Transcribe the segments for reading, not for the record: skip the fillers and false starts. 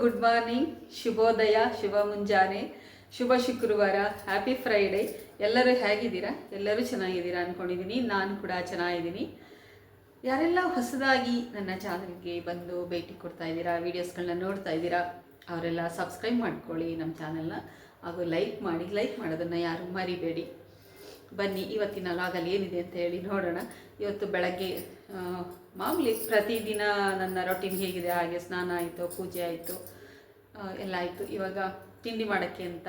Good morning, ಶುಭೋದಯ, ಶುಭ ಮುಂಜಾನೆ, ಶುಭ ಶುಕ್ರವಾರ, ಹ್ಯಾಪಿ ಫ್ರೈಡೇ. ಎಲ್ಲರೂ ಹೇಗಿದ್ದೀರಾ? ಎಲ್ಲರೂ ಚೆನ್ನಾಗಿದ್ದೀರಾ ಅಂದ್ಕೊಂಡಿದ್ದೀನಿ. ನಾನು ಕೂಡ ಚೆನ್ನಾಗಿದ್ದೀನಿ. ಯಾರೆಲ್ಲ ಹೊಸದಾಗಿ ನನ್ನ ಚಾನಲ್ಗೆ ಬಂದು ಭೇಟಿ ಕೊಡ್ತಾ ಇದ್ದೀರಾ, ವೀಡಿಯೋಸ್ಗಳನ್ನ ನೋಡ್ತಾ ಇದ್ದೀರಾ, ಅವರೆಲ್ಲ ಸಬ್ಸ್ಕ್ರೈಬ್ ಮಾಡ್ಕೊಳ್ಳಿ ನಮ್ಮ ಚಾನಲ್ನ, ಹಾಗೂ ಲೈಕ್ ಮಾಡಿ. ಲೈಕ್ ಮಾಡೋದನ್ನು ಯಾರು ಮರಿಬೇಡಿ. ಬನ್ನಿ ಇವತ್ತಿನ ಲಾಗಲ್ಲಿ ಏನಿದೆ ಅಂತ ಹೇಳಿ ನೋಡೋಣ. ಇವತ್ತು ಬೆಳಗ್ಗೆ ಮಾಮೂಲಿ ಪ್ರತಿದಿನ ನನ್ನ ರೊಟೀನ್ ಹೇಗಿದೆ ಹಾಗೆ ಸ್ನಾನ ಆಯಿತು, ಪೂಜೆ ಆಯಿತು, ಎಲ್ಲ ಆಯಿತು. ಇವಾಗ ತಿಂಡಿ ಮಾಡೋಕ್ಕೆ ಅಂತ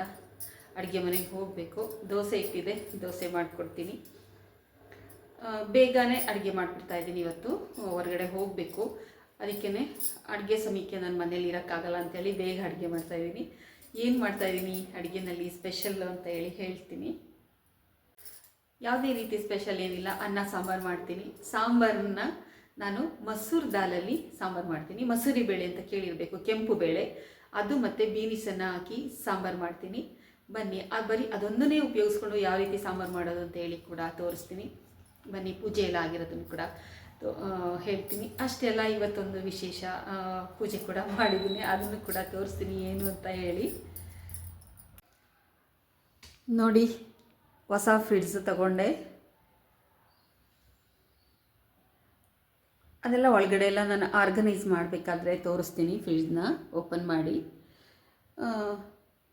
ಅಡುಗೆ ಮನೆಗೆ ಹೋಗಬೇಕು. ದೋಸೆ ಇಟ್ಟಿದೆ, ದೋಸೆ ಮಾಡಿಕೊಡ್ತೀನಿ. ಬೇಗನೆ ಅಡುಗೆ ಮಾಡಿಬಿಡ್ತಾಯಿದ್ದೀನಿ. ಇವತ್ತು ಹೊರಗಡೆ ಹೋಗಬೇಕು, ಅದಕ್ಕೇ ಅಡುಗೆ ಸಮಯಕ್ಕೆ ನಾನು ಮನೇಲಿ ಇರೋಕ್ಕಾಗಲ್ಲ ಅಂಥೇಳಿ ಬೇಗ ಅಡುಗೆ ಮಾಡ್ತಾಯಿದ್ದೀನಿ. ಏನು ಮಾಡ್ತಾಯಿದ್ದೀನಿ ಅಡುಗೆನಲ್ಲಿ ಸ್ಪೆಷಲ್ ಅಂತ ಹೇಳಿ ಹೇಳ್ತೀನಿ. ಯಾವುದೇ ರೀತಿ ಸ್ಪೆಷಲ್ ಏನಿಲ್ಲ, ಅನ್ನ ಸಾಂಬಾರು ಮಾಡ್ತೀನಿ. ಸಾಂಬಾರನ್ನ ನಾನು ಮಸೂರು ದಾಲಲ್ಲಿ ಸಾಂಬಾರು ಮಾಡ್ತೀನಿ. ಮಸೂರಿ ಬೇಳೆ ಅಂತ ಕೇಳಿರಬೇಕು, ಕೆಂಪು ಬೇಳೆ, ಅದು ಮತ್ತು ಬೀನಿಸನ್ನು ಹಾಕಿ ಸಾಂಬಾರು ಮಾಡ್ತೀನಿ. ಬನ್ನಿ, ಬರೀ ಅದೊಂದನ್ನೇ ಉಪಯೋಗಿಸ್ಕೊಂಡು ಯಾವ ರೀತಿ ಸಾಂಬಾರು ಮಾಡೋದು ಅಂತ ಹೇಳಿ ಕೂಡ ತೋರಿಸ್ತೀನಿ. ಬನ್ನಿ, ಪೂಜೆ ಎಲ್ಲ ಆಗಿರೋದನ್ನು ಕೂಡ ಹೇಳ್ತೀನಿ. ಅಷ್ಟೆಲ್ಲ ಇವತ್ತೊಂದು ವಿಶೇಷ ಪೂಜೆ ಕೂಡ ಮಾಡಿದ್ದೀನಿ, ಅದನ್ನು ಕೂಡ ತೋರಿಸ್ತೀನಿ ಏನು ಅಂತ ಹೇಳಿ. ನೋಡಿ, ಹೊಸ ಫ್ರಿಡ್ಜ್ ತಗೊಂಡೆ. ಅದೆಲ್ಲ ಒಳಗಡೆ ಎಲ್ಲ ನಾನು ಆರ್ಗನೈಸ್ ಮಾಡಬೇಕಾದ್ರೆ ತೋರಿಸ್ತೀನಿ. ಫ್ರಿಡ್ಜ್ನ ಓಪನ್ ಮಾಡಿ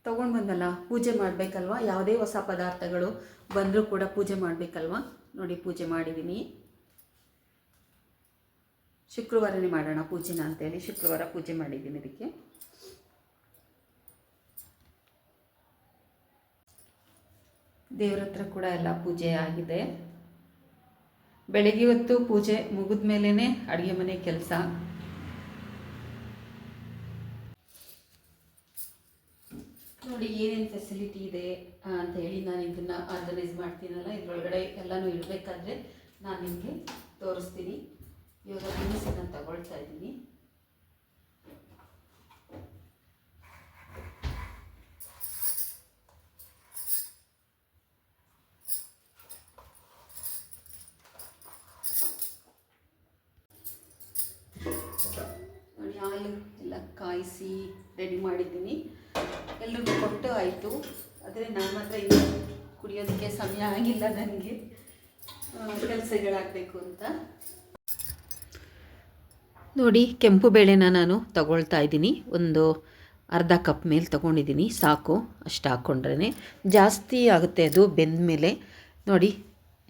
ತೊಗೊಂಡು ಬಂದಲ್ಲ, ಪೂಜೆ ಮಾಡಬೇಕಲ್ವ. ಯಾವುದೇ ಹೊಸ ಪದಾರ್ಥಗಳು ಬಂದರೂ ಕೂಡ ಪೂಜೆ ಮಾಡಬೇಕಲ್ವ. ನೋಡಿ, ಪೂಜೆ ಮಾಡಿದ್ದೀನಿ. ಶುಕ್ರವಾರನೇ ಮಾಡೋಣ ಪೂಜೆನ ಅಂತೇಳಿ ಶುಕ್ರವಾರ ಪೂಜೆ ಮಾಡಿದ್ದೀನಿ. ಇದಕ್ಕೆ ದೇವ್ರ ಹತ್ರ ಕೂಡ ಎಲ್ಲ ಪೂಜೆ ಆಗಿದೆ. ಬೆಳಗ್ಗೆ ಇವತ್ತು ಪೂಜೆ ಮುಗಿದ ಮೇಲೇ ಅಡುಗೆ ಮನೆ ಕೆಲಸ. ನೋಡಿ ಏನೇನು ಫೆಸಿಲಿಟಿ ಇದೆ ಅಂತ ಹೇಳಿ ನಾನು ಇದನ್ನು ಆರ್ಗನೈಸ್ ಮಾಡ್ತೀನಲ್ಲ, ಇದರೊಳಗಡೆ ಎಲ್ಲನೂ ಇಡಬೇಕಾದ್ರೆ ನಾನು ನಿಮಗೆ ತೋರಿಸ್ತೀನಿ. ಇವಾಗ ದಿನಸನ್ನು ತಗೊಳ್ತಾ ಇದ್ದೀನಿ. ನೋಡಿ, ಹಾಲು ಎಲ್ಲ ಕಾಯಿಸಿ ರೆಡಿ ಮಾಡಿದ್ದೀನಿ. ಎಲ್ರಿಗೂ ಕೊಟ್ಟು ಆಯಿತು. ಆದರೆ ನಾನು ಮಾತ್ರ ಇನ್ನು ಕುಡಿಯೋದಕ್ಕೆ ಸಮಯ ಆಗಿಲ್ಲ, ನನಗೆ ಕೆಲಸಗಳಾಗಬೇಕು ಅಂತ. ನೋಡಿ, ಕೆಂಪು ಬೇಳೆನ ನಾನು ತಗೊಳ್ತಾ ಇದ್ದೀನಿ. ಒಂದು ಅರ್ಧ ಕಪ್ ಮೇಲೆ ತೊಗೊಂಡಿದ್ದೀನಿ, ಸಾಕು. ಅಷ್ಟು ಹಾಕ್ಕೊಂಡ್ರೆ ಜಾಸ್ತಿ ಆಗುತ್ತೆ ಅದು ಬೆಂದ ಮೇಲೆ. ನೋಡಿ,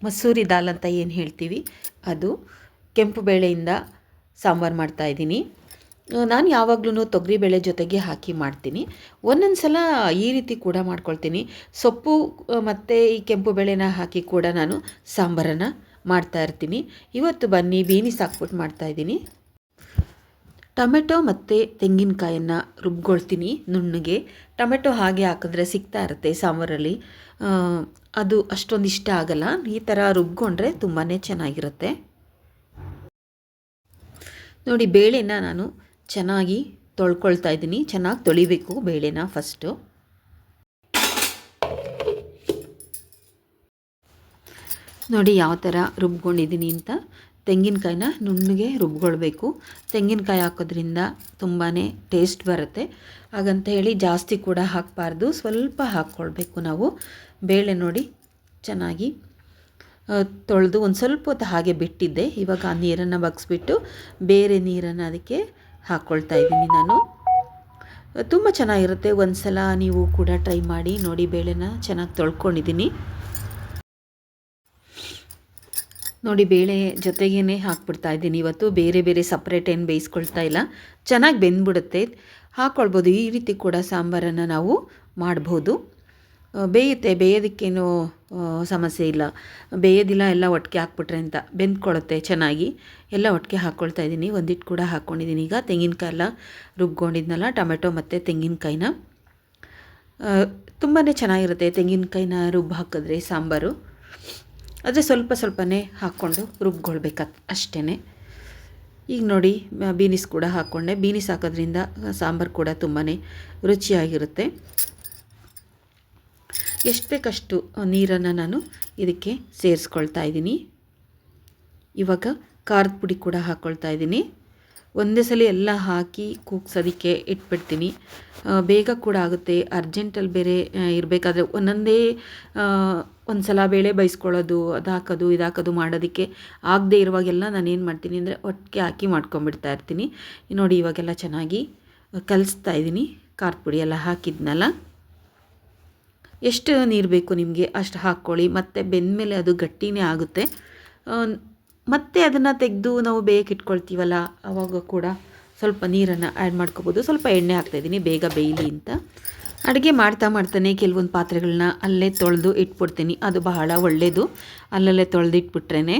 ಮಸೂರಿ ದಾಲ್ ಅಂತ ಏನು ಹೇಳ್ತೀವಿ, ಅದು ಕೆಂಪು ಬೇಳೆಯಿಂದ ಸಾಂಬಾರು ಮಾಡ್ತಾಯಿದ್ದೀನಿ. ನಾನು ಯಾವಾಗಲೂ ತೊಗರಿಬೇಳೆ ಜೊತೆಗೆ ಹಾಕಿ ಮಾಡ್ತೀನಿ. ಒಂದೊಂದು ಸಲ ಈ ರೀತಿ ಕೂಡ ಮಾಡ್ಕೊಳ್ತೀನಿ. ಸೊಪ್ಪು ಮತ್ತು ಈ ಕೆಂಪು ಬೇಳೆನ ಹಾಕಿ ಕೂಡ ನಾನು ಸಾಂಬಾರನ್ನು ಮಾಡ್ತಾಯಿರ್ತೀನಿ. ಇವತ್ತು ಬನ್ನಿ ಬೀನಿಸ್ ಹಾಕ್ಬಿಟ್ಟು ಮಾಡ್ತಾಯಿದ್ದೀನಿ. ಟೊಮೆಟೊ ಮತ್ತು ತೆಂಗಿನಕಾಯನ್ನು ರುಬ್ಕೊಳ್ತೀನಿ ನುಣ್ಣಗೆ. ಟೊಮೆಟೊ ಹಾಗೆ ಹಾಕಿದ್ರೆ ಸಿಗ್ತಾ ಇರುತ್ತೆ ಸಾಂಬಾರಲ್ಲಿ, ಅದು ಅಷ್ಟೊಂದು ಇಷ್ಟ ಆಗಲ್ಲ. ಈ ಥರ ರುಬ್ಕೊಂಡ್ರೆ ತುಂಬಾ ಚೆನ್ನಾಗಿರುತ್ತೆ. ನೋಡಿ, ಬೇಳೆನ ನಾನು ಚೆನ್ನಾಗಿ ತೊಳ್ಕೊಳ್ತಾ ಇದ್ದೀನಿ. ಚೆನ್ನಾಗಿ ತೊಳಿಬೇಕು ಬೇಳೆನ ಫಸ್ಟು. ನೋಡಿ ಯಾವ ಥರ ರುಬ್ಕೊಂಡಿದ್ದೀನಿ ಅಂತ. ತೆಂಗಿನಕಾಯಿನ ನುಣ್ಣಗೆ ರುಬ್ಕೊಳ್ಬೇಕು. ತೆಂಗಿನಕಾಯಿ ಹಾಕೋದ್ರಿಂದ ತುಂಬಾ ಟೇಸ್ಟ್ ಬರುತ್ತೆ. ಹಾಗಂತ ಹೇಳಿ ಜಾಸ್ತಿ ಕೂಡ ಹಾಕಬಾರ್ದು, ಸ್ವಲ್ಪ ಹಾಕ್ಕೊಳ್ಬೇಕು ನಾವು. ಬೇಳೆ ನೋಡಿ ಚೆನ್ನಾಗಿ ತೊಳೆದು ಒಂದು ಸ್ವಲ್ಪ ಹೊತ್ತು ಹಾಗೆ ಬಿಟ್ಟಿದ್ದೆ. ಇವಾಗ ಆ ನೀರನ್ನು ಬಗ್ಸ್ಬಿಟ್ಟು ಬೇರೆ ನೀರನ್ನು ಅದಕ್ಕೆ ಹಾಕ್ಕೊಳ್ತಾ ಇದ್ದೀನಿ ನಾನು. ತುಂಬ ಚೆನ್ನಾಗಿರುತ್ತೆ. ಒಂದು ಸಲ ನೀವು ಕೂಡ ಟ್ರೈ ಮಾಡಿ ನೋಡಿ. ಬೇಳೆನ ಚೆನ್ನಾಗಿ ತೊಳ್ಕೊಂಡಿದ್ದೀನಿ. ನೋಡಿ, ಬೇಳೆ ಜೊತೆಗೇ ಹಾಕ್ಬಿಡ್ತಾ ಇದ್ದೀನಿ ಇವತ್ತು. ಬೇರೆ ಬೇರೆ ಸಪ್ರೇಟ್ ಏನು ಬೇಯಿಸ್ಕೊಳ್ತಾ ಇಲ್ಲ, ಚೆನ್ನಾಗಿ ಬೆಂದ್ಬಿಡುತ್ತೆ. ಹಾಕ್ಕೊಳ್ಬೋದು. ಈ ರೀತಿ ಕೂಡ ಸಾಂಬಾರನ್ನು ನಾವು ಮಾಡ್ಬೋದು. ಬೇಯುತ್ತೆ, ಬೇಯೋದಕ್ಕೇನು ಸಮಸ್ಯೆ ಇಲ್ಲ. ಬೇಯೋದಿಲ್ಲ, ಎಲ್ಲ ಒಟ್ಟಿಗೆ ಹಾಕ್ಬಿಟ್ರೆ ಅಂತ ಬೆಂದ್ಕೊಳ್ಳುತ್ತೆ ಚೆನ್ನಾಗಿ. ಎಲ್ಲ ಒಟ್ಟಿಗೆ ಹಾಕ್ಕೊಳ್ತಾ ಇದ್ದೀನಿ. ಒಂದಿಟ್ಟು ಕೂಡ ಹಾಕ್ಕೊಂಡಿದ್ದೀನಿ. ಈಗ ತೆಂಗಿನಕಾಯಿ ಎಲ್ಲ ರುಬ್ಕೊಂಡಿದ್ನಲ್ಲ, ಟೊಮೆಟೊ ಮತ್ತು ತೆಂಗಿನಕಾಯಿನ, ತುಂಬಾ ಚೆನ್ನಾಗಿರುತ್ತೆ ತೆಂಗಿನಕಾಯಿನ ರುಬ್ಬಿ ಹಾಕಿದ್ರೆ ಸಾಂಬಾರು. ಆದರೆ ಸ್ವಲ್ಪ ಸ್ವಲ್ಪನೇ ಹಾಕ್ಕೊಂಡು ರುಬ್ಕೊಳ್ಬೇಕು ಅಷ್ಟೇ. ಈಗ ನೋಡಿ, ಬೀನಿಸ್ ಕೂಡ ಹಾಕ್ಕೊಂಡೆ. ಬೀನಿಸ್ ಹಾಕೋದ್ರಿಂದ ಸಾಂಬಾರು ಕೂಡ ತುಂಬಾ ರುಚಿಯಾಗಿರುತ್ತೆ. ಎಷ್ಟು ಬೇಕಷ್ಟು ನೀರನ್ನು ನಾನು ಇದಕ್ಕೆ ಸೇರಿಸ್ಕೊಳ್ತಾ ಇದ್ದೀನಿ. ಇವಾಗ ಖಾರದ ಪುಡಿ ಕೂಡ ಹಾಕ್ಕೊಳ್ತಾ ಇದ್ದೀನಿ. ಒಂದೇ ಸಲ ಎಲ್ಲ ಹಾಕಿ ಕೂಗ್ಸೋದಕ್ಕೆ ಇಟ್ಬಿಡ್ತೀನಿ. ಬೇಗ ಕೂಡ ಆಗುತ್ತೆ. ಅರ್ಜೆಂಟಲ್ಲಿ ಬೇರೆ ಇರಬೇಕಾದ್ರೆ ಒಂದೊಂದೇ ಒಂದು ಸಲ ಬೇಳೆ ಬೇಯಿಸ್ಕೊಳ್ಳೋದು, ಅದು ಹಾಕೋದು ಇದು ಹಾಕೋದು ಮಾಡೋದಕ್ಕೆ ಆಗದೇ ಇರುವಾಗೆಲ್ಲ ನಾನೇನು ಮಾಡ್ತೀನಿ ಅಂದರೆ ಒಟ್ಟಿಗೆ ಹಾಕಿ ಮಾಡ್ಕೊಂಬಿಡ್ತಾ ಇರ್ತೀನಿ. ನೋಡಿ ಇವಾಗೆಲ್ಲ ಚೆನ್ನಾಗಿ ಕಲಿಸ್ತಾ ಇದ್ದೀನಿ. ಖಾರದ ಪುಡಿ ಎಲ್ಲ ಹಾಕಿದ್ನಲ್ಲ, ಎಷ್ಟು ನೀರು ಬೇಕು ನಿಮಗೆ ಅಷ್ಟು ಹಾಕ್ಕೊಳ್ಳಿ. ಮತ್ತು ಬೆಂದಮೇಲೆ ಅದು ಗಟ್ಟಿನೇ ಆಗುತ್ತೆ. ಮತ್ತು ಅದನ್ನು ತೆಗೆದು ನಾವು ಬೇಯಕ್ಕೆ ಇಟ್ಕೊಳ್ತೀವಲ್ಲ, ಆವಾಗ ಕೂಡ ಸ್ವಲ್ಪ ನೀರನ್ನು ಆ್ಯಡ್ ಮಾಡ್ಕೋಬೋದು. ಸ್ವಲ್ಪ ಎಣ್ಣೆ ಹಾಕ್ತಾಯಿದ್ದೀನಿ ಬೇಗ ಬೇಯಲಿ ಅಂತ. ಅಡುಗೆ ಮಾಡ್ತಾನೆ ಕೆಲವೊಂದು ಪಾತ್ರೆಗಳನ್ನ ಅಲ್ಲೇ ತೊಳೆದು ಇಟ್ಬಿಡ್ತೀನಿ. ಅದು ಬಹಳ ಒಳ್ಳೆಯದು, ಅಲ್ಲಲ್ಲೇ ತೊಳೆದು ಇಟ್ಬಿಟ್ರೇ.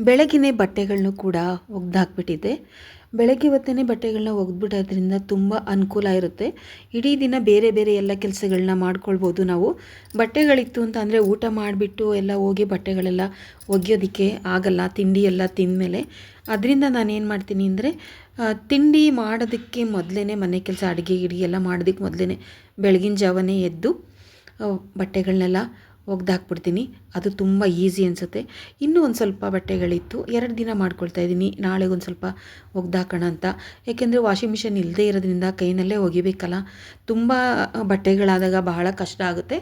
ಬೆಳಗಿನ ಬಟ್ಟೆಗಳನ್ನೂ ಕೂಡ ಒಗ್ದಾಕ್ಬಿಟ್ಟಿದ್ದೆ. ಬೆಳಗ್ಗೆ ಹೊತ್ತೇ ಬಟ್ಟೆಗಳನ್ನ ಒಗೆದ್ಬಿಡೋದ್ರಿಂದ ತುಂಬ ಅನುಕೂಲ ಇರುತ್ತೆ. ಇಡೀ ದಿನ ಬೇರೆ ಬೇರೆ ಎಲ್ಲ ಕೆಲಸಗಳನ್ನ ಮಾಡ್ಕೊಳ್ಬೋದು ನಾವು. ಬಟ್ಟೆಗಳಿತ್ತು ಅಂತ ಅಂದರೆ ಊಟ ಮಾಡಿಬಿಟ್ಟು ಎಲ್ಲ ಹೋಗಿ ಬಟ್ಟೆಗಳೆಲ್ಲ ಒಗೆಯೋದಕ್ಕೆ ಆಗಲ್ಲ, ತಿಂಡಿ ಎಲ್ಲ ತಿಂದಮೇಲೆ. ಅದರಿಂದ ನಾನೇನು ಮಾಡ್ತೀನಿ ಅಂದರೆ ತಿಂಡಿ ಮಾಡೋದಕ್ಕೆ ಮೊದಲೇ, ಮನೆ ಕೆಲಸ ಅಡುಗೆ ಗಿಡಿಗೆ ಎಲ್ಲ ಮಾಡೋದಕ್ಕೆ ಮೊದಲೇ ಬೆಳಗಿನ ಜಾವನೇ ಎದ್ದು ಬಟ್ಟೆಗಳನ್ನೆಲ್ಲ ಒಗ್ದಾಕ್ಬಿಡ್ತೀನಿ. ಅದು ತುಂಬ ಈಸಿ ಅನಿಸುತ್ತೆ. ಇನ್ನೂ ಒಂದು ಸ್ವಲ್ಪ ಬಟ್ಟೆಗಳಿತ್ತು, 2 ದಿನ ಮಾಡ್ಕೊಳ್ತಾ ಇದ್ದೀನಿ. ನಾಳೆ ಒಂದು ಸ್ವಲ್ಪ ಒಗ್ದಾಕೋಣ ಅಂತ. ಯಾಕೆಂದರೆ ವಾಷಿಂಗ್ ಮಿಷಿನ್ ಇಲ್ಲದೇ ಇರೋದ್ರಿಂದ ಕೈನಲ್ಲೇ ಒಗಿಬೇಕಲ್ಲ. ತುಂಬ ಬಟ್ಟೆಗಳಾದಾಗ ಬಹಳ ಕಷ್ಟ ಆಗುತ್ತೆ.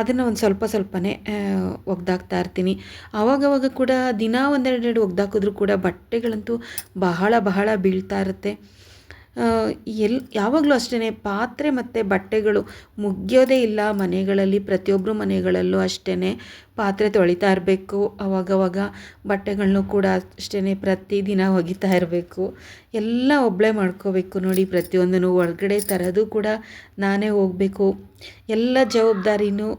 ಅದನ್ನು ಒಂದು ಸ್ವಲ್ಪನೇ ಒಗ್ದಾಕ್ತಾ ಇರ್ತೀನಿ. ಆವಾಗವಾಗ ಕೂಡ ದಿನ 1-2 ಒಗ್ದಾಕಿದ್ರೂ ಕೂಡ ಬಟ್ಟೆಗಳಂತೂ ಬಹಳ ಬೀಳ್ತಾ ಇರುತ್ತೆ. ಯಾವಾಗಲೂ ಅಷ್ಟೇ ಪಾತ್ರೆ ಮತ್ತು ಬಟ್ಟೆಗಳು ಮುಗಿಯೋದೇ ಇಲ್ಲ ಮನೆಗಳಲ್ಲಿ. ಪ್ರತಿಯೊಬ್ಬರು ಮನೆಗಳಲ್ಲೂ ಅಷ್ಟೇ ಪಾತ್ರೆ ತೊಳಿತಾ ಇರಬೇಕು. ಆವಾಗವಾಗ ಬಟ್ಟೆಗಳನ್ನೂ ಕೂಡ ಅಷ್ಟೇ ಪ್ರತಿದಿನ ಒಗಿತಾ ಇರಬೇಕು. ಎಲ್ಲ ಒಬ್ಬಳೇ ಮಾಡ್ಕೋಬೇಕು ನೋಡಿ. ಪ್ರತಿಯೊಂದನ್ನು ಹೊರಗಡೆ ತರೋದು ಕೂಡ ನಾನೇ ಹೋಗಬೇಕು. ಎಲ್ಲ ಜವಾಬ್ದಾರಿನೂ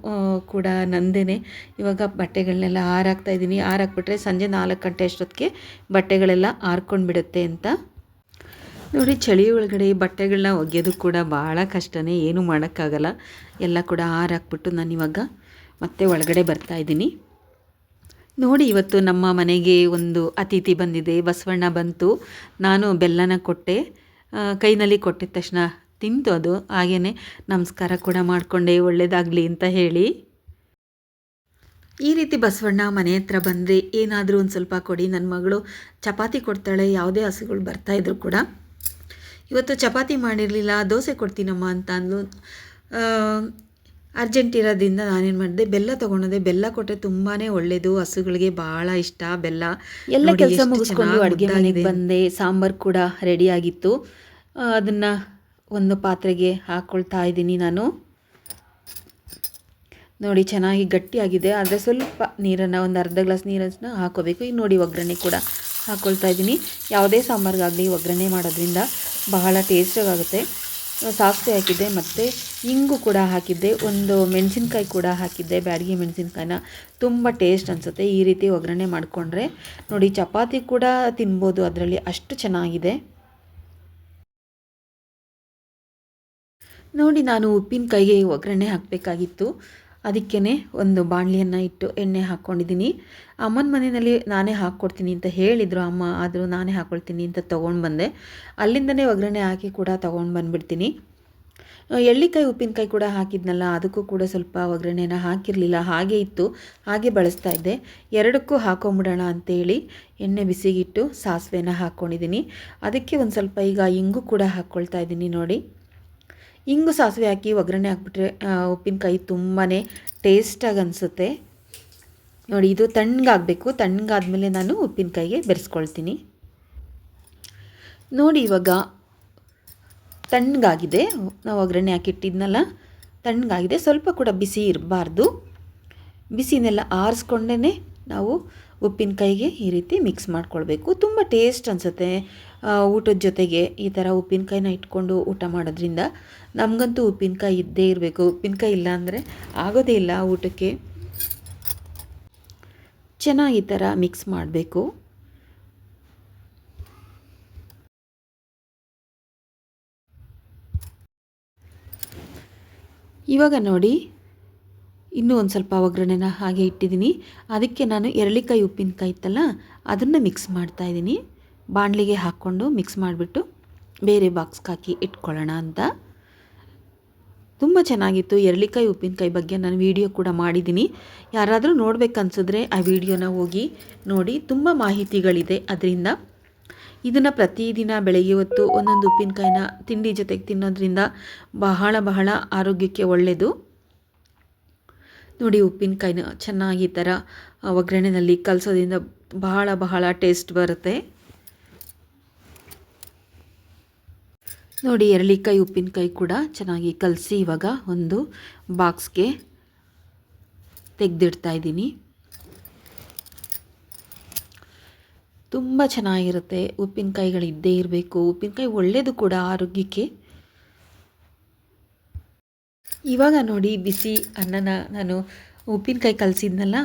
ಕೂಡ ನಂದೇ. ಇವಾಗ ಬಟ್ಟೆಗಳನ್ನೆಲ್ಲ ಆರಾಕ್ತಾಯಿದ್ದೀನಿ. ಆರಾಕ್ಬಿಟ್ರೆ ಸಂಜೆ 4 ಗಂಟೆ ಅಷ್ಟೊತ್ತಿಗೆ ಬಟ್ಟೆಗಳೆಲ್ಲ ಆರ್ಕೊಂಡು ಬಿಡುತ್ತೆ ಅಂತ. ನೋಡಿ, ಚಳಿ ಒಳಗಡೆ ಬಟ್ಟೆಗಳನ್ನ ಒಗೆಯೋದು ಕೂಡ ಭಾಳ ಕಷ್ಟನೇ, ಏನೂ ಮಾಡೋಕ್ಕಾಗಲ್ಲ. ಎಲ್ಲ ಕೂಡ ಆರಾಕ್ಬಿಟ್ಟು ನಾನಿವಾಗ ಮತ್ತೆ ಒಳಗಡೆ ಬರ್ತಾಯಿದ್ದೀನಿ. ನೋಡಿ, ಇವತ್ತು ನಮ್ಮ ಮನೆಗೆ ಒಂದು ಅತಿಥಿ ಬಂದಿದೆ. ಬಸವಣ್ಣ ಬಂತು. ನಾನು ಬೆಲ್ಲನ ಕೊಟ್ಟೆ. ಕೈನಲ್ಲಿ ಕೊಟ್ಟಿದ ತಕ್ಷಣ ತಿಂತು ಅದು. ಹಾಗೆಯೇ ನಮಸ್ಕಾರ ಕೂಡ ಮಾಡಿಕೊಂಡೆ, ಒಳ್ಳೆಯದಾಗಲಿ ಅಂತ ಹೇಳಿ. ಈ ರೀತಿ ಬಸವಣ್ಣ ಮನೆ ಹತ್ರ ಬಂದರೆ ಏನಾದರೂ ಒಂದು ಸ್ವಲ್ಪ ಕೊಡಿ. ನನ್ನ ಮಗಳು ಚಪಾತಿ ಕೊಡ್ತಾಳೆ, ಯಾವುದೇ ಹಸುಗಳು ಬರ್ತಾಯಿದ್ರು ಕೂಡ. ಇವತ್ತು ಚಪಾತಿ ಮಾಡಿರಲಿಲ್ಲ, ದೋಸೆ ಕೊಡ್ತೀನಮ್ಮ ಅಂತ ಅಂದ್ಲು. ಅರ್ಜೆಂಟ್ ಇರೋದ್ರಿಂದ ನಾನೇನು ಮಾಡಿದೆ, ಬೆಲ್ಲ ತೊಗೊಂಡೆ. ಬೆಲ್ಲ ಕೊಟ್ಟರೆ ತುಂಬಾ ಒಳ್ಳೆಯದು, ಹಸುಗಳಿಗೆ ಭಾಳ ಇಷ್ಟ ಬೆಲ್ಲ. ಎಲ್ಲ ಕೆಲಸ ಮುಗಿಸ್ಕೊಂಡು ಅಡುಗೆ ಮನೆಗೆ ಬಂದೆ. ಸಾಂಬಾರು ಕೂಡ ರೆಡಿಯಾಗಿತ್ತು. ಅದನ್ನು ಒಂದು ಪಾತ್ರೆಗೆ ಹಾಕ್ಕೊಳ್ತಾ ಇದ್ದೀನಿ ನಾನು. ನೋಡಿ, ಚೆನ್ನಾಗಿ ಗಟ್ಟಿಯಾಗಿದೆ. ಆದರೆ ಸ್ವಲ್ಪ ನೀರನ್ನು, ಒಂದು ಅರ್ಧ ಗ್ಲಾಸ್ ನೀರನ್ನು ಹಾಕೋಬೇಕು. ಈಗ ನೋಡಿ, ಒಗ್ಗರಣೆ ಕೂಡ ಹಾಕ್ಕೊಳ್ತಾ ಇದ್ದೀನಿ. ಯಾವುದೇ ಸಾಂಬಾರಿಗಾಗಲಿ ಒಗ್ಗರಣೆ ಮಾಡೋದ್ರಿಂದ ಬಹಳ ಟೇಸ್ಟಾಗುತ್ತೆ. ಸಾಸಿವೆ ಹಾಕಿದ್ದೆ ಮತ್ತು ಇಂಗು ಕೂಡ ಹಾಕಿದ್ದೆ. ಒಂದು ಮೆಣಸಿನ್ಕಾಯಿ ಕೂಡ ಹಾಕಿದ್ದೆ, ಬ್ಯಾಡಗಿ ಮೆಣಸಿನ್ಕಾಯಿನ. ತುಂಬ ಟೇಸ್ಟ್ ಅನಿಸುತ್ತೆ ಈ ರೀತಿ ಒಗ್ಗರಣೆ ಮಾಡಿಕೊಂಡ್ರೆ. ನೋಡಿ, ಚಪಾತಿ ಕೂಡ ತಿನ್ಬೋದು ಅದರಲ್ಲಿ, ಅಷ್ಟು ಚೆನ್ನಾಗಿದೆ. ನೋಡಿ, ನಾನು ಉಪ್ಪಿನಕಾಯಿಗೆ ಒಗ್ಗರಣೆ ಹಾಕಬೇಕಾಗಿತ್ತು. ಅದಕ್ಕೇ ಒಂದು ಬಾಣಲಿಯನ್ನು ಇಟ್ಟು ಎಣ್ಣೆ ಹಾಕ್ಕೊಂಡಿದ್ದೀನಿ. ಅಮ್ಮನ ಮನೆಯಲ್ಲಿ ನಾನೇ ಹಾಕ್ಕೊಡ್ತೀನಿ ಅಂತ ಹೇಳಿದರು ಅಮ್ಮ, ಆದರೂ ನಾನೇ ಹಾಕ್ಕೊಳ್ತೀನಿ ಅಂತ ತೊಗೊಂಡು ಬಂದೆ. ಅಲ್ಲಿಂದನೇ ಒಗ್ಗರಣೆ ಹಾಕಿ ಕೂಡ ತೊಗೊಂಡು ಬಂದುಬಿಡ್ತೀನಿ. ಎಳ್ಳಿಕಾಯಿ ಉಪ್ಪಿನಕಾಯಿ ಕೂಡ ಹಾಕಿದ್ನಲ್ಲ, ಅದಕ್ಕೂ ಕೂಡ ಸ್ವಲ್ಪ ಒಗ್ಗರಣೆನ ಹಾಕಿರಲಿಲ್ಲ, ಹಾಗೆ ಇತ್ತು, ಹಾಗೆ ಬಳಸ್ತಾ ಇದ್ದೆ. ಎರಡಕ್ಕೂ ಹಾಕೊಂಬಿಡೋಣ ಅಂತೇಳಿ ಎಣ್ಣೆ ಬಿಸಿಗಿಟ್ಟು ಸಾಸಿವೆನ ಹಾಕ್ಕೊಂಡಿದ್ದೀನಿ. ಅದಕ್ಕೆ ಒಂದು ಸ್ವಲ್ಪ ಈಗ ಇಂಗು ಕೂಡ ಹಾಕ್ಕೊಳ್ತಾ ಇದ್ದೀನಿ. ನೋಡಿ, ಇಂಗು ಸಾಸಿವೆ ಹಾಕಿ ಒಗ್ಗರಣೆ ಹಾಕ್ಬಿಟ್ರೆ ಉಪ್ಪಿನಕಾಯಿ ತುಂಬಾ ಟೇಸ್ಟಾಗಿ ಅನಿಸುತ್ತೆ. ನೋಡಿ, ಇದು ತಣ್ಣಗಾಗಬೇಕು. ತಣ್ಣಗಾದ್ಮೇಲೆ ನಾನು ಉಪ್ಪಿನಕಾಯಿಗೆ ಬೆರೆಸ್ಕೊಳ್ತೀನಿ. ನೋಡಿ, ಇವಾಗ ತಣ್ಣಗಾಗಿದೆ. ನಾವು ಒಗ್ಗರಣೆ ಹಾಕಿಟ್ಟಿದ್ನಲ್ಲ, ತಣ್ಣಗಾಗಿದೆ. ಸ್ವಲ್ಪ ಕೂಡ ಬಿಸಿ ಇರಬಾರ್ದು. ಬಿಸಿನೆಲ್ಲ ಆರಿಸ್ಕೊಂಡೇ ನಾವು ಉಪ್ಪಿನಕಾಯಿಗೆ ಈ ರೀತಿ ಮಿಕ್ಸ್ ಮಾಡ್ಕೊಳ್ಬೇಕು. ತುಂಬ ಟೇಸ್ಟ್ ಅನಿಸುತ್ತೆ ಊಟದ ಜೊತೆಗೆ ಈ ಥರ ಉಪ್ಪಿನಕಾಯಿನ ಇಟ್ಕೊಂಡು ಊಟ ಮಾಡೋದ್ರಿಂದ. ನಮಗಂತೂ ಉಪ್ಪಿನಕಾಯಿ ಇದ್ದೇ ಇರಬೇಕು. ಉಪ್ಪಿನಕಾಯಿ ಇಲ್ಲ ಅಂದರೆ ಆಗೋದೇ ಇಲ್ಲ ಊಟಕ್ಕೆ. ಚೆನ್ನಾಗಿ ಈ ಥರ ಮಿಕ್ಸ್ ಮಾಡಬೇಕು. ಇವಾಗ ನೋಡಿ, ಇನ್ನೂ ಒಂದು ಸ್ವಲ್ಪ ಒಗ್ಗರಣೆನ ಹಾಗೆ ಇಟ್ಟಿದ್ದೀನಿ. ಅದಕ್ಕೆ ನಾನು ಎರಳಿಕಾಯಿ ಉಪ್ಪಿನಕಾಯಿ ಇತ್ತಲ್ಲ, ಅದನ್ನು ಮಿಕ್ಸ್ ಮಾಡ್ತಾಯಿದ್ದೀನಿ. ಬಾಣಲಿಗೆ ಹಾಕ್ಕೊಂಡು ಮಿಕ್ಸ್ ಮಾಡಿಬಿಟ್ಟು ಬೇರೆ ಬಾಕ್ಸ್ಗೆ ಹಾಕಿ ಇಟ್ಕೊಳ್ಳೋಣ ಅಂತ. ತುಂಬ ಚೆನ್ನಾಗಿತ್ತು. ಎರಳಿಕಾಯಿ ಉಪ್ಪಿನಕಾಯಿ ಬಗ್ಗೆ ನಾನು ವಿಡಿಯೋ ಕೂಡ ಮಾಡಿದ್ದೀನಿ. ಯಾರಾದರೂ ನೋಡಬೇಕನ್ಸಿದ್ರೆ ಆ ವಿಡಿಯೋನ ಹೋಗಿ ನೋಡಿ. ತುಂಬ ಮಾಹಿತಿಗಳಿದೆ ಅದರಿಂದ. ಇದನ್ನು ಪ್ರತಿದಿನ ಬೆಳಗ್ಗೆ ಹೊತ್ತು ಒಂದೊಂದು ಉಪ್ಪಿನಕಾಯಿನ ತಿಂಡಿ ಜೊತೆಗೆ ತಿನ್ನೋದ್ರಿಂದ ಬಹಳ ಬಹಳ ಆರೋಗ್ಯಕ್ಕೆ ಒಳ್ಳೆಯದು. ನೋಡಿ ಉಪ್ಪಿನಕಾಯಿನ ಚೆನ್ನಾಗಿ ಈ ಥರ ಒಗ್ಗರಣೆಯಲ್ಲಿ ಕಲಸೋದ್ರಿಂದ ಬಹಳ ಬಹಳ ಟೇಸ್ಟ್ ಬರುತ್ತೆ. ನೋಡಿ ಎರಳಿಕಾಯಿ ಉಪ್ಪಿನಕಾಯಿ ಕೂಡ ಚೆನ್ನಾಗಿ ಕಲಸಿ ಇವಾಗ ಒಂದು ಬಾಕ್ಸ್ಗೆ ತೆಗೆದಿಡ್ತಾ ಇದ್ದೀನಿ. ತುಂಬ ಚೆನ್ನಾಗಿರುತ್ತೆ. ಉಪ್ಪಿನಕಾಯಿಗಳು ಇದ್ದೇ ಇರಬೇಕು. ಉಪ್ಪಿನಕಾಯಿ ಒಳ್ಳೆಯದು ಕೂಡ ಆರೋಗ್ಯಕ್ಕೆ. ಇವಾಗ ನೋಡಿ ಬಿಸಿ ಅನ್ನನ ನಾನು ಉಪ್ಪಿನಕಾಯಿ ಕಲಸಿದ್ನಲ್ಲ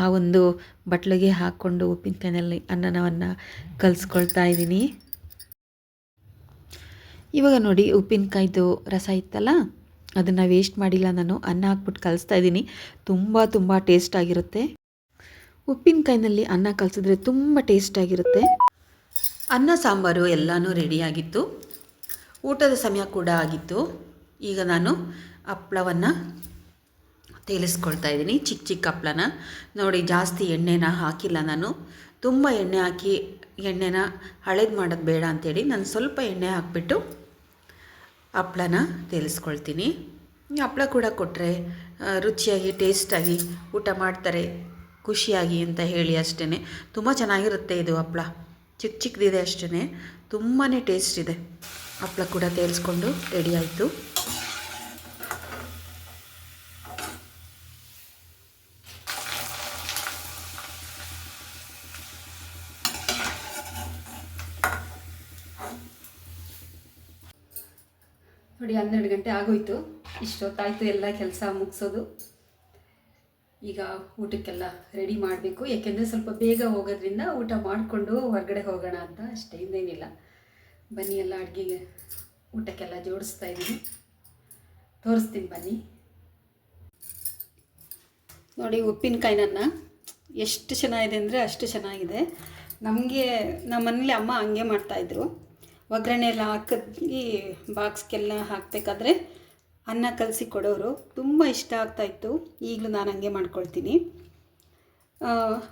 ಆ ಒಂದು ಬಟ್ಲಿಗೆ ಹಾಕ್ಕೊಂಡು ಉಪ್ಪಿನಕಾಯಿನಲ್ಲಿ ಅನ್ನವನ್ನು ಕಲಿಸ್ಕೊಳ್ತಾ ಇದ್ದೀನಿ. ಇವಾಗ ನೋಡಿ ಉಪ್ಪಿನಕಾಯ್ದು ರಸ ಇತ್ತಲ್ಲ ಅದನ್ನು ವೇಸ್ಟ್ ಮಾಡಿಲ್ಲ, ನಾನು ಅನ್ನ ಹಾಕ್ಬಿಟ್ಟು ಕಲಿಸ್ತಾ ಇದ್ದೀನಿ. ತುಂಬ ತುಂಬ ಟೇಸ್ಟಾಗಿರುತ್ತೆ. ಉಪ್ಪಿನಕಾಯಿನಲ್ಲಿ ಅನ್ನ ಕಲಿಸಿದ್ರೆ ತುಂಬ ಟೇಸ್ಟಾಗಿರುತ್ತೆ. ಅನ್ನ ಸಾಂಬಾರು ಎಲ್ಲನೂ ರೆಡಿಯಾಗಿತ್ತು. ಊಟದ ಸಮಯ ಕೂಡ ಆಗಿತ್ತು. ಈಗ ನಾನು ಹಪ್ಪಳವನ್ನು ತೇಲಿಸ್ಕೊಳ್ತಾ ಇದ್ದೀನಿ. ಚಿಕ್ಕ ಚಿಕ್ಕ ಹಪ್ಪಳನ ನೋಡಿ, ಜಾಸ್ತಿ ಎಣ್ಣೆನ ಹಾಕಿಲ್ಲ ನಾನು. ತುಂಬ ಎಣ್ಣೆ ಹಾಕಿ ಎಣ್ಣೆನ ಹಳೇದು ಮಾಡೋದು ಬೇಡ ಅಂಥೇಳಿ ನಾನು ಸ್ವಲ್ಪ ಎಣ್ಣೆ ಹಾಕಿಬಿಟ್ಟು ಹಪ್ಪಳನ ತೇಲಿಸ್ಕೊಳ್ತೀನಿ. ಹಪ್ಪಳ ಕೂಡ ಕೊಟ್ಟರೆ ರುಚಿಯಾಗಿ ಟೇಸ್ಟಾಗಿ ಊಟ ಮಾಡ್ತಾರೆ ಖುಷಿಯಾಗಿ ಅಂತ ಹೇಳಿ ಅಷ್ಟೇ. ತುಂಬ ಚೆನ್ನಾಗಿರುತ್ತೆ ಇದು ಹಪ್ಪಳ. ಚಿಕ್ಕ ಚಿಕ್ಕದಿದೆ ಅಷ್ಟೇ, ತುಂಬಾ ಟೇಸ್ಟ್ ಇದೆ. ಹಪ್ಪಳ ಕೂಡ ತೇಲಿಸ್ಕೊಂಡು ರೆಡಿ ಆಯಿತು. ನೋಡಿ 12 ಗಂಟೆ ಆಗೋಯ್ತು. ಇಷ್ಟೊತ್ತಾಯಿತು ಎಲ್ಲ ಕೆಲಸ ಮುಗಿಸೋದು. ಈಗ ಊಟಕ್ಕೆಲ್ಲ ರೆಡಿ ಮಾಡಬೇಕು. ಏಕೆಂದರೆ ಸ್ವಲ್ಪ ಬೇಗ ಹೋಗೋದ್ರಿಂದ ಊಟ ಮಾಡಿಕೊಂಡು ಹೊರಗಡೆ ಹೋಗೋಣ ಅಂತ ಅಷ್ಟೇ, ಇನ್ನೇನಿಲ್ಲ. ಬನ್ನಿ ಎಲ್ಲ ಅಡುಗೆಗೆ ಊಟಕ್ಕೆಲ್ಲ ಜೋಡಿಸ್ತಾ ಇದ್ದೀನಿ, ತೋರಿಸ್ತೀನಿ ಬನ್ನಿ. ನೋಡಿ ಉಪ್ಪಿನಕಾಯಿನ ಎಷ್ಟು ಚೆನ್ನಾಗಿದೆ ಅಂದರೆ ಅಷ್ಟು ಚೆನ್ನಾಗಿದೆ. ನಮಗೆ ನಮ್ಮ ಮನೇಲಿ ಅಮ್ಮ ಹಂಗೆ ಮಾಡ್ತಾಯಿದ್ರು. ಒಗ್ಗರಣೆ ಎಲ್ಲ ಹಾಕಿ ಬಾಕ್ಸ್ಗೆಲ್ಲ ಹಾಕಬೇಕಾದ್ರೆ ಅನ್ನ ಕಲಸಿ ಕೊಡೋರು. ತುಂಬ ಇಷ್ಟ ಆಗ್ತಾಯಿತ್ತು. ಈಗಲೂ ನಾನು ಹಂಗೆ ಮಾಡ್ಕೊಳ್ತೀನಿ.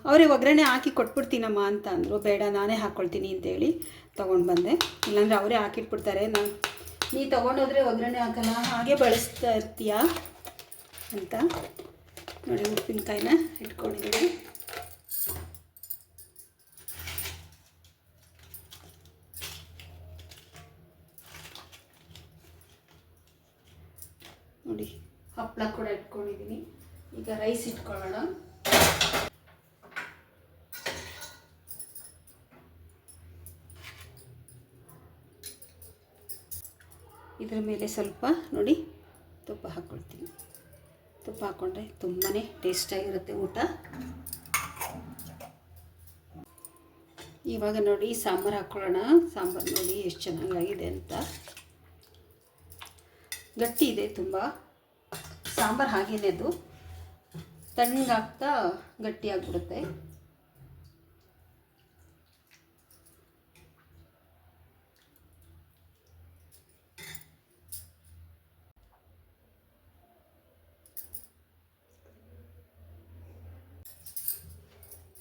ಅವರೇ ಒಗ್ಗರಣೆ ಹಾಕಿ ಕೊಟ್ಬಿಡ್ತೀನಮ್ಮ ಅಂತ ಅಂದರು. ಬೇಡ ನಾನೇ ಹಾಕ್ಕೊಳ್ತೀನಿ ಅಂತೇಳಿ ತೊಗೊಂಡು ಬಂದೆ. ಇಲ್ಲಾಂದರೆ ಅವರೇ ಹಾಕಿಟ್ಬಿಡ್ತಾರೆ. ನೀ ತೊಗೊಂಡೋದ್ರೆ ಒಗ್ಗರಣೆ ಹಾಕಲ್ಲ, ಹಾಗೆ ಬಳಸ್ತಾ ಇರ್ತೀಯ ಅಂತ. ನೋಡಿ ಉಪ್ಪಿನಕಾಯಿನ ಇಟ್ಕೊಂಡಿದ್ದೀನಿ. ನೋಡಿ ಹಪ್ಪಳ ಕೂಡ ಇಟ್ಕೊಂಡಿದ್ದೀನಿ. ಈಗ ರೈಸ್ ಇಟ್ಕೊಳ್ಳೋಣ. ಇದರ ಮೇಲೆ ಸ್ವಲ್ಪ ನೋಡಿ ತುಪ್ಪ ಹಾಕ್ಕೊಳ್ತೀನಿ. ತುಪ್ಪ ಹಾಕ್ಕೊಂಡ್ರೆ ತುಂಬಾ ಟೇಸ್ಟಾಗಿರುತ್ತೆ ಊಟ. ಇವಾಗ ನೋಡಿ ಸಾಂಬಾರು ಹಾಕ್ಕೊಳ್ಳೋಣ. ಸಾಂಬಾರು ನೋಡಿ ಎಷ್ಟು ಚೆನ್ನಾಗಾಗಿದೆ ಅಂತ. ಗಟ್ಟಿ ಇದೆ ತುಂಬ ಸಾಂಬಾರು. ಹಾಗೇನೆ ಅದು ತಣ್ಣಗಾಗ್ತಾ ಗಟ್ಟಿಯಾಗ್ಬಿಡುತ್ತೆ.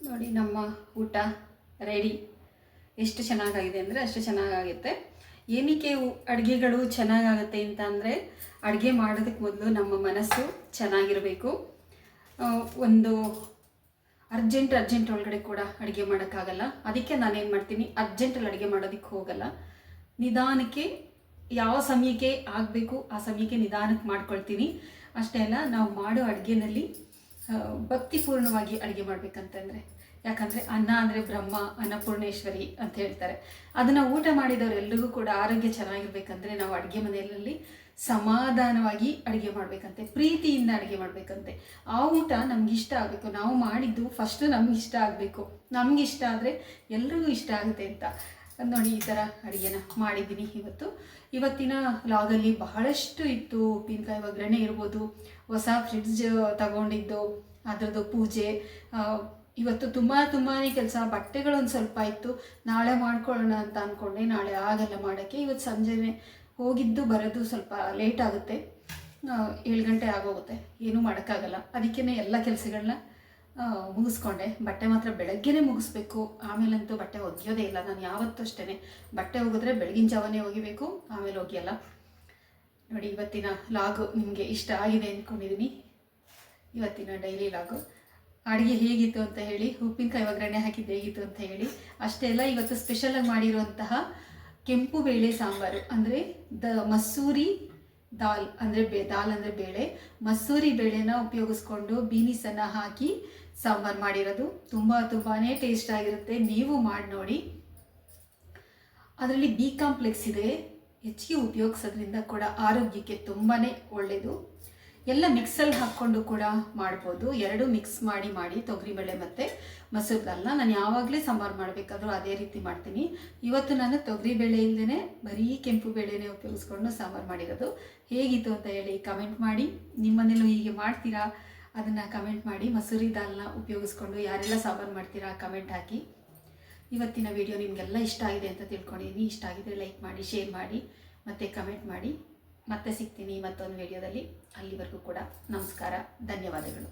ನೋಡಿ ನಮ್ಮ ಊಟ ರೆಡಿ. ಎಷ್ಟು ಚೆನ್ನಾಗಾಗಿದೆ ಅಂದರೆ ಅಷ್ಟು ಚೆನ್ನಾಗಾಗುತ್ತೆ. ಏನಕ್ಕೆ ಅಡುಗೆಗಳು ಚೆನ್ನಾಗಾಗುತ್ತೆ ಅಂತ ಅಂದರೆ, ಅಡುಗೆ ಮಾಡೋದಕ್ಕೆ ಮೊದಲು ನಮ್ಮ ಮನಸ್ಸು ಚೆನ್ನಾಗಿರಬೇಕು. ಒಂದು ಅರ್ಜೆಂಟ್ ಒಳಗಡೆ ಕೂಡ ಅಡುಗೆ ಮಾಡೋಕ್ಕಾಗಲ್ಲ. ಅದಕ್ಕೆ ನಾನೇನು ಮಾಡ್ತೀನಿ, ಅರ್ಜೆಂಟಲ್ಲಿ ಅಡುಗೆ ಮಾಡೋದಕ್ಕೆ ಹೋಗಲ್ಲ. ನಿಧಾನಕ್ಕೆ ಯಾವ ಸಮಯಕ್ಕೆ ಆಗಬೇಕು ಆ ಸಮಯಕ್ಕೆ ನಿಧಾನಕ್ಕೆ ಮಾಡ್ಕೊಳ್ತೀನಿ. ಅಷ್ಟೇ ಅಲ್ಲ, ನಾವು ಮಾಡೋ ಅಡುಗೆನಲ್ಲಿ ಭಕ್ತಿಪೂರ್ಣವಾಗಿ ಅಡುಗೆ ಮಾಡಬೇಕಂತಂದರೆ, ಯಾಕಂದರೆ ಅನ್ನ ಅಂದರೆ ಬ್ರಹ್ಮ ಅನ್ನಪೂರ್ಣೇಶ್ವರಿ ಅಂತ ಹೇಳ್ತಾರೆ. ಅದನ್ನು ಊಟ ಮಾಡಿದವರೆಲ್ಲರಿಗೂ ಕೂಡ ಆರೋಗ್ಯ ಚೆನ್ನಾಗಿರ್ಬೇಕಂದ್ರೆ ನಾವು ಅಡುಗೆ ಮನೆಯಲ್ಲಿ ಸಮಾಧಾನವಾಗಿ ಅಡುಗೆ ಮಾಡಬೇಕಂತೆ, ಪ್ರೀತಿಯಿಂದ ಅಡುಗೆ ಮಾಡಬೇಕಂತೆ. ಆ ಊಟ ನಮ್ಗೆ ಇಷ್ಟ ಆಗಬೇಕು. ನಾವು ಮಾಡಿದ್ದು ಫಸ್ಟು ನಮ್ಗೆ ಇಷ್ಟ ಆಗಬೇಕು. ನಮ್ಗೆ ಇಷ್ಟ ಆದರೆ ಎಲ್ರಿಗೂ ಇಷ್ಟ ಆಗುತ್ತೆ ಅಂತ ನೋಡಿ ಈ ಥರ ಅಡುಗೆನ ಮಾಡಿದ್ದೀನಿ ಇವತ್ತಿನ ವ್ಲಾಗಲ್ಲಿ. ಬಹಳಷ್ಟು ಇತ್ತು. ಉಪ್ಪಿನಕಾಯಿ ಒಗ್ಗರಣೆ ಇರ್ಬೋದು, ಹೊಸ ಫ್ರಿಡ್ಜ್ ತಗೊಂಡಿದ್ದು, ಅದರದ್ದು ಪೂಜೆ. ಇವತ್ತು ತುಂಬಾ ಕೆಲಸ. ಬಟ್ಟೆಗಳೊಂದು ಸ್ವಲ್ಪ ಇತ್ತು, ನಾಳೆ ಮಾಡ್ಕೊಳ್ಳೋಣ ಅಂತ ಅಂದ್ಕೊಂಡೆ. ನಾಳೆ ಆಗಲ್ಲ ಮಾಡೋಕ್ಕೆ. ಇವತ್ತು ಸಂಜೆನೇ ಹೋಗಿದ್ದು ಬರೋದು ಸ್ವಲ್ಪ ಲೇಟ್ ಆಗುತ್ತೆ. 7 ಗಂಟೆ ಆಗೋಗುತ್ತೆ. ಏನೂ ಮಾಡೋಕ್ಕಾಗಲ್ಲ. ಅದಕ್ಕೇ ಎಲ್ಲ ಕೆಲಸಗಳನ್ನ ಮುಗಿಸ್ಕೊಂಡೆ. ಬಟ್ಟೆ ಮಾತ್ರ ಬೆಳಗ್ಗೆನೇ ಮುಗಿಸ್ಬೇಕು, ಆಮೇಲಂತೂ ಬಟ್ಟೆ ಒಗೆಯೋದೇ ಇಲ್ಲ. ನಾನು ಯಾವತ್ತೂ ಅಷ್ಟೇ, ಬಟ್ಟೆ ಒಗೆದ್ರೆ ಬೆಳಗಿನ ಜಾವನೇ ಒಗಿಬೇಕು, ಆಮೇಲೆ ಒಗೆಯಲ್ಲ. ನೋಡಿ, ಇವತ್ತಿನ ಲಾಗು ನಿಮಗೆ ಇಷ್ಟ ಆಗಿದೆ ಅಂದ್ಕೊಂಡಿದ್ದೀನಿ. ಇವತ್ತಿನ ಡೈಲಿ ಲಾಗು ಅಡುಗೆ ಹೇಗಿತ್ತು ಅಂತ ಹೇಳಿ, ಉಪ್ಪಿನಕಾಯಿ ಒಗ್ಗರಣೆ ಹಾಕಿದ್ದು ಹೇಗಿತ್ತು ಅಂತ ಹೇಳಿ. ಅಷ್ಟೇ ಅಲ್ಲ, ಇವತ್ತು ಸ್ಪೆಷಲಾಗಿ ಮಾಡಿರುವಂತಹ ಕೆಂಪು ಬೇಳೆ ಸಾಂಬಾರು, ಅಂದರೆ ಮಸೂರಿ ದಾಲ್ ಅಂದರೆ ದಾಲ್ ಅಂದರೆ ಬೇಳೆ, ಮಸೂರಿ ಬೇಳೆನ ಉಪಯೋಗಿಸ್ಕೊಂಡು ಬೀನಿಸನ್ನು ಹಾಕಿ ಸಾಂಬಾರು ಮಾಡಿರೋದು. ತುಂಬಾ ಟೇಸ್ಟ್ ಆಗಿರುತ್ತೆ, ನೀವು ಮಾಡಿ ನೋಡಿ. ಅದರಲ್ಲಿ ಬಿ ಕಾಂಪ್ಲೆಕ್ಸ್ ಇದೆ, ಹೆಚ್ಚಿಗೆ ಉಪಯೋಗಿಸೋದ್ರಿಂದ ಕೂಡ ಆರೋಗ್ಯಕ್ಕೆ ತುಂಬಾ ಒಳ್ಳೆಯದು. ಎಲ್ಲ ಮಿಕ್ಸಲ್ಲಿ ಹಾಕ್ಕೊಂಡು ಕೂಡ ಮಾಡ್ಬೋದು. ಎರಡು ಮಿಕ್ಸ್ ಮಾಡಿ ತೊಗರಿಬೇಳೆ ಮತ್ತು ಮಸೂರ್ ದಾಲ್ನ ನಾನು ಯಾವಾಗಲೇ ಸಾಂಬಾರು ಮಾಡಬೇಕಾದ್ರೂ ಅದೇ ರೀತಿ ಮಾಡ್ತೀನಿ. ಇವತ್ತು ನಾನು ತೊಗರಿಬೇಳೆ ಇಲ್ಲದೇ ಬರೀ ಕೆಂಪು ಬೇಳೆನೇ ಉಪಯೋಗಿಸ್ಕೊಂಡು ಸಾಂಬಾರು ಮಾಡಿರೋದು. ಹೇಗಿತ್ತು ಅಂತ ಹೇಳಿ ಕಮೆಂಟ್ ಮಾಡಿ. ನಿಮ್ಮನೇಲೂ ಹೀಗೆ ಮಾಡ್ತೀರಾ ಅದನ್ನು ಕಮೆಂಟ್ ಮಾಡಿ. ಮಸೂರಿ ದಾಲ್ನ ಉಪಯೋಗಿಸ್ಕೊಂಡು ಯಾರೆಲ್ಲ ಸಾಂಬಾರು ಮಾಡ್ತೀರಾ ಕಮೆಂಟ್ ಹಾಕಿ. ಇವತ್ತಿನ ವಿಡಿಯೋ ನಿಮಗೆಲ್ಲ ಇಷ್ಟ ಆಗಿದೆ ಅಂತ ತಿಳ್ಕೊಂಡಿದ್ದೀನಿ. ಇಷ್ಟ ಆಗಿದ್ರೆ ಲೈಕ್ ಮಾಡಿ, ಶೇರ್ ಮಾಡಿ ಮತ್ತು ಕಮೆಂಟ್ ಮಾಡಿ. ಮತ್ತೆ ಸಿಗ್ತೀನಿ ಮತ್ತೊಂದು ವಿಡಿಯೋದಲ್ಲಿ. ಅಲ್ಲಿವರೆಗೂ ಕೂಡ ನಮಸ್ಕಾರ, ಧನ್ಯವಾದಗಳು.